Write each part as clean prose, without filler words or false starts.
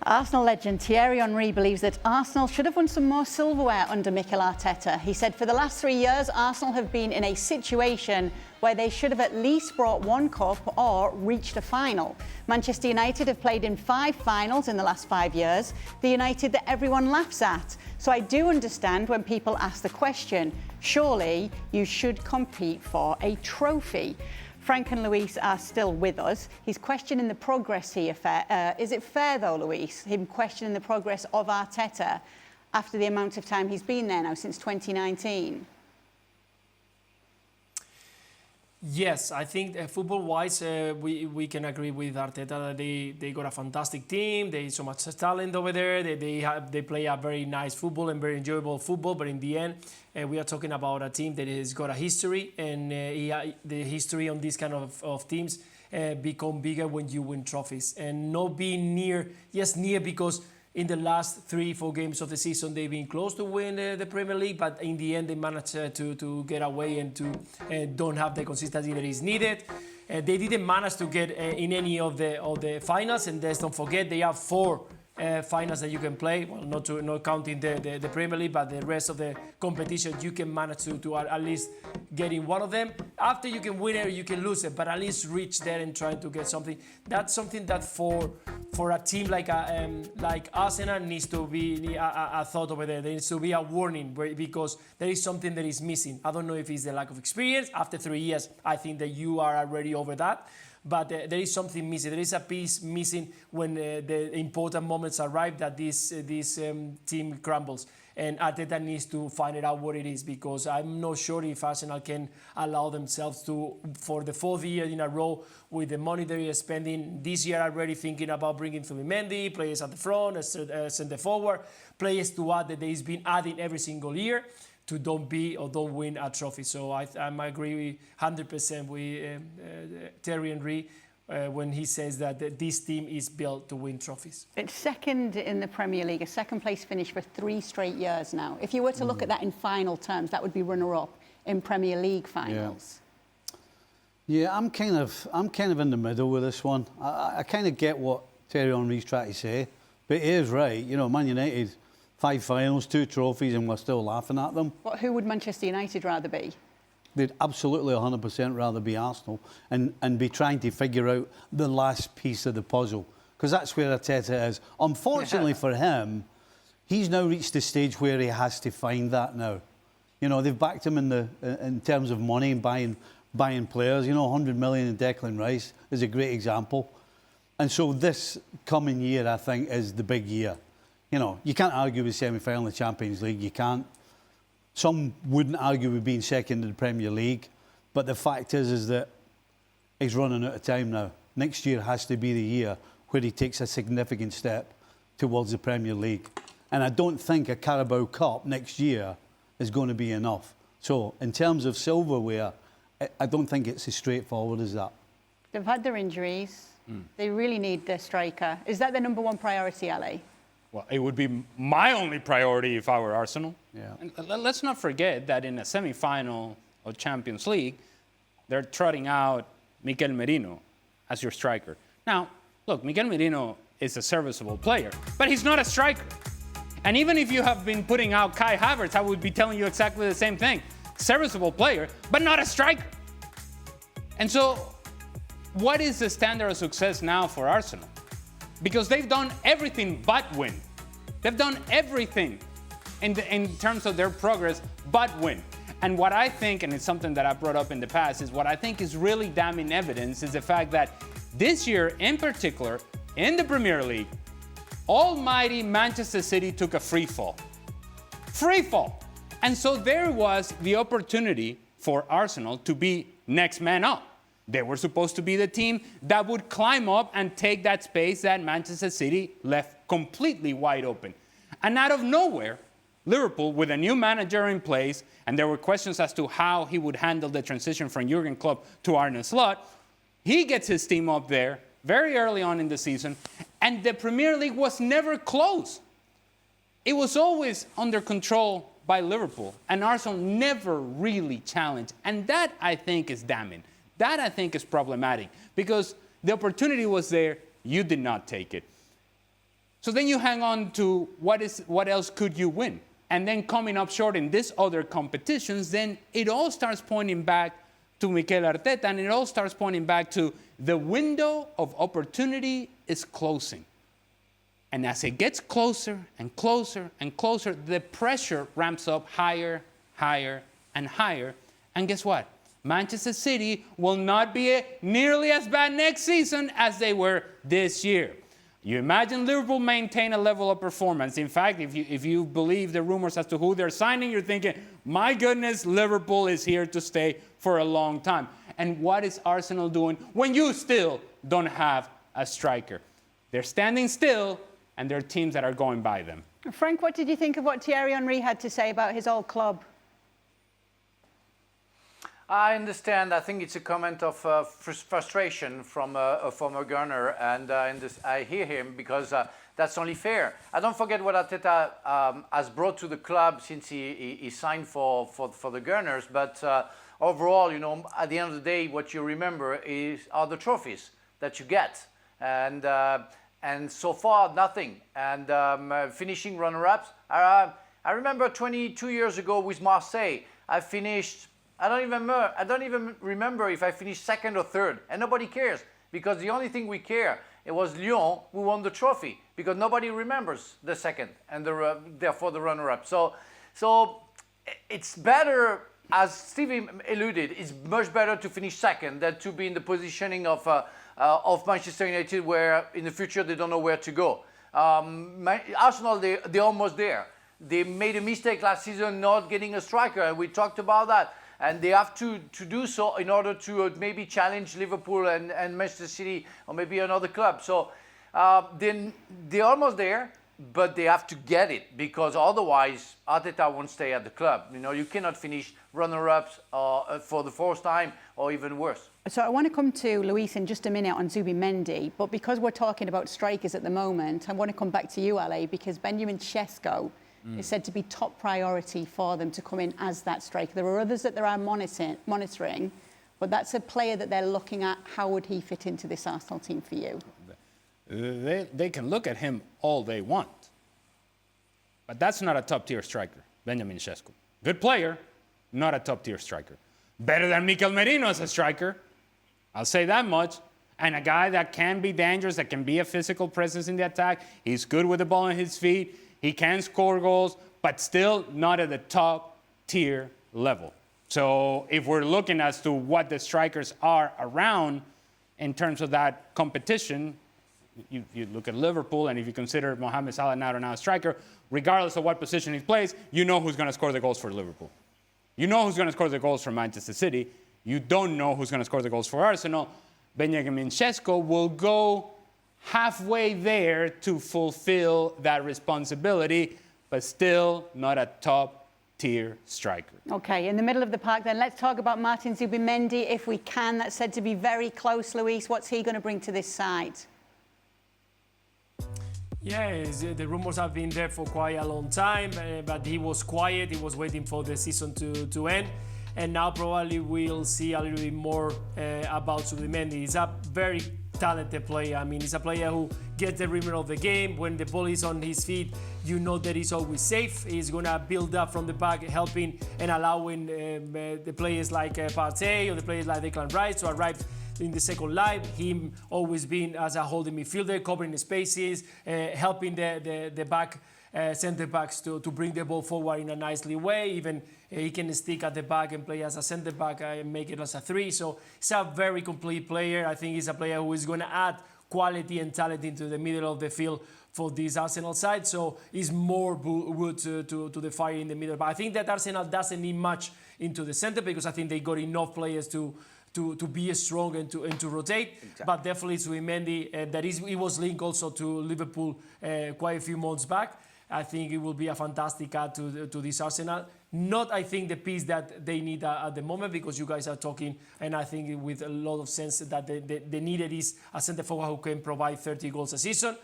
Arsenal legend Thierry Henry believes that Arsenal should have won some more silverware under Mikel Arteta. He said for the last 3 years, Arsenal have been in a situation where they should have at least brought one cup or reached a final. Manchester United have played in 5 finals in the last 5 years, the United that everyone laughs at. So I do understand when people ask the question, surely you should compete for a trophy. Frank and Luis are still with us. He's questioning the progress here. Is it fair, though, Luis, him questioning the progress of Arteta after the amount of time he's been there now, since 2019? Yes, I think football-wise, we can agree with Arteta that they got a fantastic team. There's so much talent over there. They play a very nice football and very enjoyable football. But in the end, we are talking about a team that has got a history, and the history on these kind of teams become bigger when you win trophies, and not being near. Yes, near because in the last 3-4 games of the season, they've been close to win the Premier League, but in the end, they managed to get away and to don't have the consistency that is needed. They didn't manage to get in any of the finals, and let's don't forget they have 4 finals that you can play. Well, not counting the Premier League, but the rest of the competition, you can manage to at least get in one of them. After you can win it or you can lose it, but at least reach there and try to get something. That's something that for a team like Arsenal needs to be a thought over there. There needs to be a warning because there is something that is missing. I don't know if it's the lack of experience. After 3 years, I think that you are already over that. But there is something missing. There is a piece missing when the important moments arrive that this team crumbles. And Arteta needs to find it out what it is, because I'm not sure if Arsenal can allow themselves to, for the 4th year in a row, with the money they are spending this year already, thinking about bringing Zubimendi, players at the front, centre forward, players to add that he's been adding every single year, to don't win a trophy. So I agree 100% with Thierry Henry when he says that this team is built to win trophies. It's second in the Premier League, a second place finish for 3 straight years now. If you were to look at that in final terms, that would be runner-up in Premier League finals. Yeah, I'm kind of in the middle with this one. I kind of get what Thierry Henry's trying to say, but he is right. You know, Man United, 5 finals, 2 trophies, and we're still laughing at them. But who would Manchester United rather be? They'd absolutely 100% rather be Arsenal and be trying to figure out the last piece of the puzzle, because that's where Arteta is. Unfortunately for him, he's now reached the stage where he has to find that now. You know, they've backed him in terms of money and buying players. You know, 100 million in Declan Rice is a great example. And so this coming year, I think, is the big year. You know, you can't argue with semi-final in the Champions League. You can't. Some wouldn't argue with being second in the Premier League. But the fact is that he's running out of time now. Next year has to be the year where he takes a significant step towards the Premier League. And I don't think a Carabao Cup next year is going to be enough. So in terms of silverware, I don't think it's as straightforward as that. They've had their injuries. They really need their striker. Is that the number 1 priority, Ali? Well, it would be my only priority if I were Arsenal. Yeah. And let's not forget that in a semi-final of Champions League, they're trotting out Mikel Merino as your striker. Now, look, Mikel Merino is a serviceable player, but he's not a striker. And even if you have been putting out Kai Havertz, I would be telling you exactly the same thing. Serviceable player, but not a striker. And so, what is the standard of success now for Arsenal? Because they've done everything but win. They've done everything in terms of their progress but win. And what I think, and it's something that I brought up in the past, is what I think is really damning evidence is the fact that this year in particular, in the Premier League, almighty Manchester City took a free fall. Free fall. And so there was the opportunity for Arsenal to be next man up. They were supposed to be the team that would climb up and take that space that Manchester City left completely wide open. And out of nowhere, Liverpool, with a new manager in place, and there were questions as to how he would handle the transition from Jurgen Klopp to Arne Slot, he gets his team up there very early on in the season, and the Premier League was never close. It was always under control by Liverpool, and Arsenal never really challenged. And that, I think, is damning. That, I think, is problematic because the opportunity was there. You did not take it. So then you hang on to what else could you win? And then coming up short in these other competitions, then it all starts pointing back to Mikel Arteta, and it all starts pointing back to the window of opportunity is closing. And as it gets closer and closer and closer, the pressure ramps up higher, higher, and higher. And guess what? Manchester City will not be nearly as bad next season as they were this year. You imagine Liverpool maintain a level of performance. In fact, if you believe the rumors as to who they're signing, you're thinking, my goodness, Liverpool is here to stay for a long time. And what is Arsenal doing when you still don't have a striker? They're standing still, and there are teams that are going by them. Frank, what did you think of what Thierry Henry had to say about his old club? I understand. I think it's a comment of frustration from a former Gunner, and I hear him because that's only fair. I don't forget what Arteta has brought to the club since he signed for the Gunners, but overall, you know, at the end of the day, what you remember are the trophies that you get, and so far nothing. And finishing runner-ups. I remember 22 years ago with Marseille, I finished. I don't even remember if I finished second or third, and nobody cares because the only thing we care it was Lyon who won the trophy because nobody remembers the second and therefore the runner-up. So it's better, as Stevie alluded, it's much better to finish second than to be in the positioning of Manchester United, where in the future they don't know where to go. Arsenal, they're almost there. They made a mistake last season not getting a striker, and we talked about that. And they have to do so in order to maybe challenge Liverpool and Manchester City or maybe another club. So then they're almost there, but they have to get it because otherwise Arteta won't stay at the club. You know, you cannot finish runner-ups for the fourth time or even worse. So I want to come to Luis in just a minute on Zubimendi, but because we're talking about strikers at the moment, I want to come back to you, Ale, because Benjamin Sesko is said to be top priority for them to come in as that striker. There are others that they are monitoring, but that's a player that they're looking at. How would he fit into this Arsenal team for you? They can look at him all they want, but that's not a top-tier striker, Benjamin Sesko. Good player, not a top-tier striker. Better than Mikel Merino as a striker, I'll say that much. And a guy that can be dangerous, that can be a physical presence in the attack. He's good with the ball on his feet. He can score goals, but still not at the top-tier level. So if we're looking as to what the strikers are around in terms of that competition, you look at Liverpool, and if you consider Mohamed Salah now a striker, regardless of what position he plays, you know who's going to score the goals for Liverpool. You know who's going to score the goals for Manchester City. You don't know who's going to score the goals for Arsenal. Benjamin Sesko will go halfway there to fulfill that responsibility, but still not a top-tier striker. Okay, in the middle of the park then, let's talk about Martin Zubimendi, if we can. That's said to be very close, Luis. What's he going to bring to this side? Yeah, the rumors have been there for quite a long time, but he was quiet. He was waiting for the season to end. And now probably we'll see a little bit more about Zubimendi. He's a very talented player. I mean, he's a player who gets the rhythm of the game. When the ball is on his feet, you know that he's always safe. He's going to build up from the back, helping and allowing the players like Partey or the players like Declan Rice to arrive in the second line. Him always being as a holding midfielder, covering the spaces, helping the back centre backs to bring the ball forward in a nicely way. Even he can stick at the back and play as a centre back and make it as a 3. So he's a very complete player. I think he's a player who is going to add quality and talent into the middle of the field for this Arsenal side. So he's more wood to the fire in the middle. But I think that Arsenal doesn't need much into the centre because I think they got enough players to be strong and to rotate. Exactly. But definitely Zubimendi, he was linked also to Liverpool quite a few months back. I think it will be a fantastic add to this Arsenal. Not, I think, the piece that they need at the moment, because you guys are talking, and I think with a lot of sense that the needed is a centre forward who can provide 30 goals a season.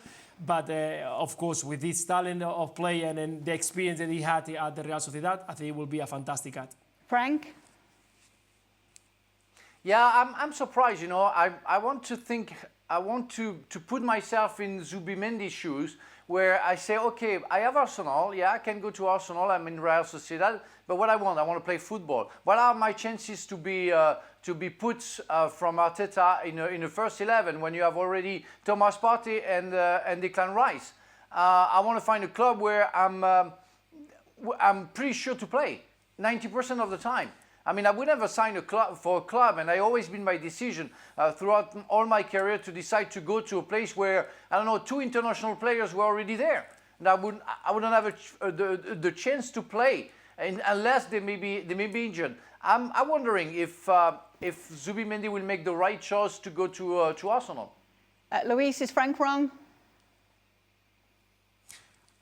But of course, with this talent of play and the experience that he had at the Real Sociedad, I think it will be a fantastic add. Frank? Yeah, I'm surprised. You know, I want to think. I want to put myself in Zubimendi's shoes where I say, okay, I have Arsenal. Yeah, I can go to Arsenal. I'm in Real Sociedad. But what I want to play football. What are my chances to be put from Arteta in the first 11 when you have already Thomas Partey and Declan Rice? I want to find a club where I'm pretty sure to play 90% of the time. I mean, I would never sign for a club, and I always been my decision throughout all my career to decide to go to a place where, I don't know, 2 international players were already there. And I wouldn't have the chance to play unless they may be injured. I'm wondering if Zubimendi will make the right choice to go to Arsenal. Luis, is Frank wrong?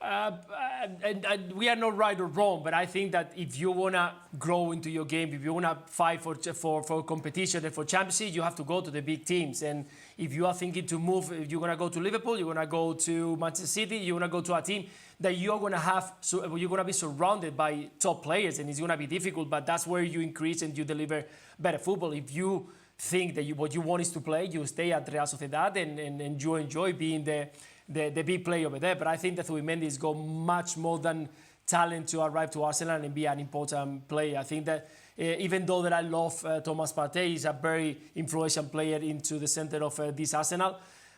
We are not right or wrong, but I think that if you want to grow into your game, if you want to fight for competition and for championship, you have to go to the big teams. And if you are thinking to move, if you're going to go to Liverpool, you're going to go to Manchester City, you're going to go to a team that you're going to be surrounded by top players, and it's going to be difficult, but that's where you increase and you deliver better football. If you think that what you want is to play, you stay at Real Sociedad and you enjoy being the big player over there. But I think that Zubimendi has got much more than talent to arrive to Arsenal and be an important player. I think that even though that I love Thomas Partey, he's a very influential player into the center of this Arsenal.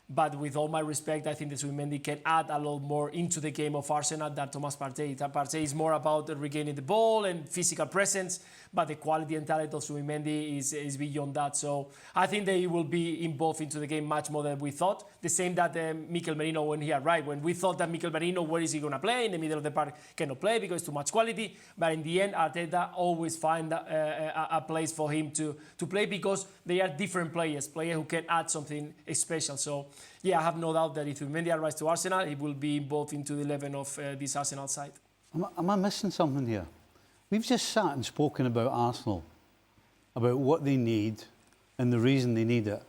But with all my respect, I think that Zubimendi can add a lot more into the game of Arsenal than Thomas Partey. Partey is more about regaining the ball and physical presence, but the quality and talent of Zubimendi is beyond that. So I think they will be involved into the game much more than we thought. The same that Mikel Merino when he arrived. When we thought that Mikel Merino, where is he going to play? In the middle of the park, cannot play because too much quality. But in the end, Arteta always find a place for him to play because they are different players who can add something special. So yeah, I have no doubt that if Zubimendi arrives to Arsenal, he will be involved into the 11 of this Arsenal side. Am I missing something here? We've just sat and spoken about Arsenal, about what they need and the reason they need it.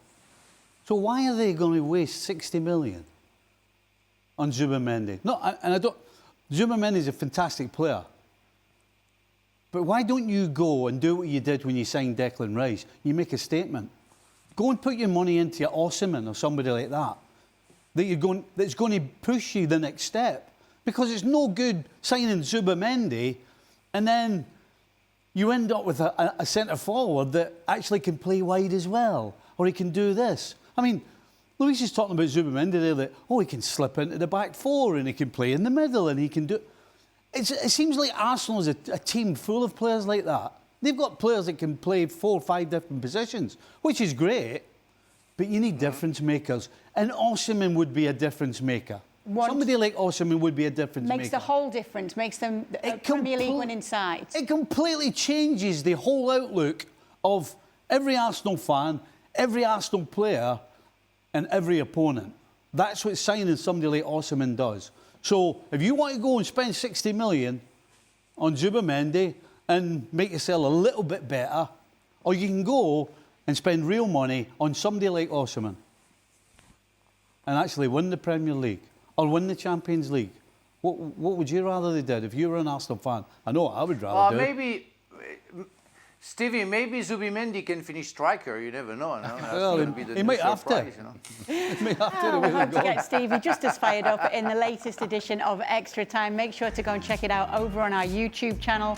So why are they going to waste 60 million on Zubimendi? Zubimendi is a fantastic player. But why don't you go and do what you did when you signed Declan Rice? You make a statement. Go and put your money into Osimhen or somebody like that. That's going to push you the next step. Because it's no good signing Zubimendi and then you end up with a centre forward that actually can play wide as well, or he can do this. I mean, Luis is talking about Zubimendi there that, he can slip into the back 4 and he can play in the middle and he can do... It seems like Arsenal is a team full of players like that. They've got players that can play 4 or 5 different positions, which is great, but you need difference makers. And Osimhen would be a difference maker. Somebody like Osimhen would be a difference maker. Makes the whole difference, makes them a Premier League winning side. It completely changes the whole outlook of every Arsenal fan, every Arsenal player and every opponent. That's what signing somebody like Osimhen does. So if you want to go and spend 60 million on Zubimendi and make yourself a little bit better, or you can go and spend real money on somebody like Osimhen and actually win the Premier League or win the Champions League. What would you rather they did if you were an Arsenal fan? I know what I would rather do. Maybe, Stevie, maybe Zubimendi can finish striker. You never know. No? Well, he might have to. You know? He might have to. We hope to get Stevie just as fired up in the latest edition of Extra Time. Make sure to go and check it out over on our YouTube channel.